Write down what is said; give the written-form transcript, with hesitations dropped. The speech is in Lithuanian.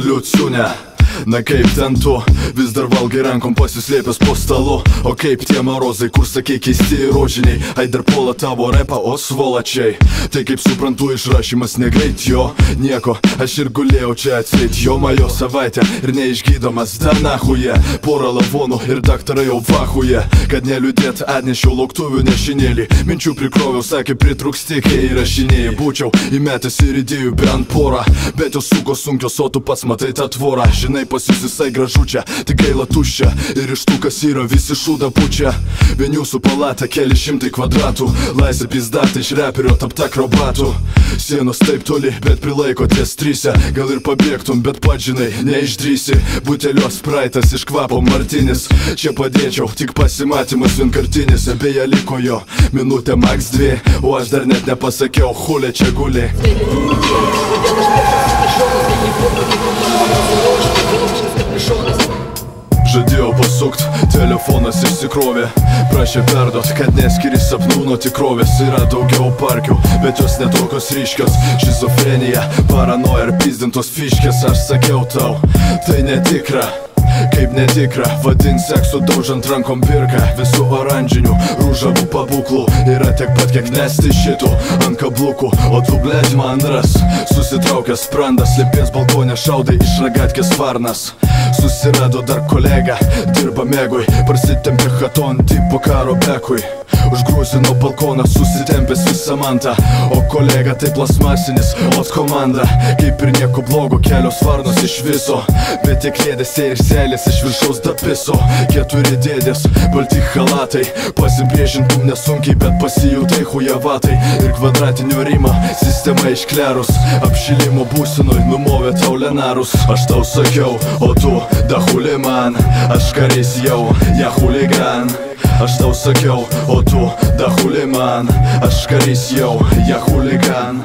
liuciūne. Na kaip ten tu, vis dar valgai rankom pasislėpęs po stalu. O kaip tie marozai, kur sakei keisti rožiniai, ai dar puola tavo repą, o svolačiai. Tai kaip suprantu, išrašymas negreit jo, nieko, aš ir gulėjau čia atseit. Jo majo savaitę ir neišgydomas, da nachuje. Porą lavonų ir daktarai jau vahuje. Kad neliūdėt, atnešiau lauktuvių nešinėlį. Minčių prikroviau, sakė pritruks tik, kai įrašinėjai. Būčiau įmetęs ir idėjų bent porą, bet jos suko sunkios, o tu pats matai tą tvorą. Žinai, pas jūs visai gražu čia, tik gaila tuščia. Ir iš tų, kas yra, visi šūdą pučia. Vien jūsų palata, keli šimtai kvadratų. Laisvė pizdatą iš reperio tapta akrobatų. Sienos taip toli, bet prilaiko ties tryse. Gal ir pabėgtum, bet pats žinai, neišdrysi. Butelio spraitas iš kvapo martinis. Čia padėčiau, tik pasimatymas vienkartinis. Beje liko jo minutė max 2, o aš dar net nepasakiau, hulė čia gulė. Žadėjau pasukt, telefonas išsikrovė. Prašė perduot, kad neskiri sapnų nuo tikrovės. Yra daugiau parkių, bet jos netokios ryškios. Šizofrenija, paranoja ir pizdintos fiškės. Aš sakiau tau, tai netikra. Kaip netikra, vadin seksu daužant rankom pirką. Visų oranžinių, rūžavų pabūklų yra tiek pat, kiek nesti šitų ant kablukų. O tu blėdž man ras, susitraukęs sprandas. Slėpės balkonė šaudai iš ragatkės varnas. Susirado dar kolega, dirba mėgui. Prasitempė chaton tipo karo bekui. Užgrūsino balkoną, susitempęs visą mantą. O kolega tai plasmasinis, ot komanda. Kaip ir nieko blogo, kelios varnos iš viso. Bet tiek kėdėse ir selės iš viršaus dapiso. 4 dėdės, balti halatai. Pasipriešintum nesunkiai, bet pasijutai hujavatai. Ir kvadratinio rimo sistema išklerus. Apšilimo būsinoj numovė tau lenarus. Aš tau sakiau, o tu da huli man. Aš karys jau, ja huligan. Aš tau sakiau, o tu da huli man. Aš karys jau, ja huligan.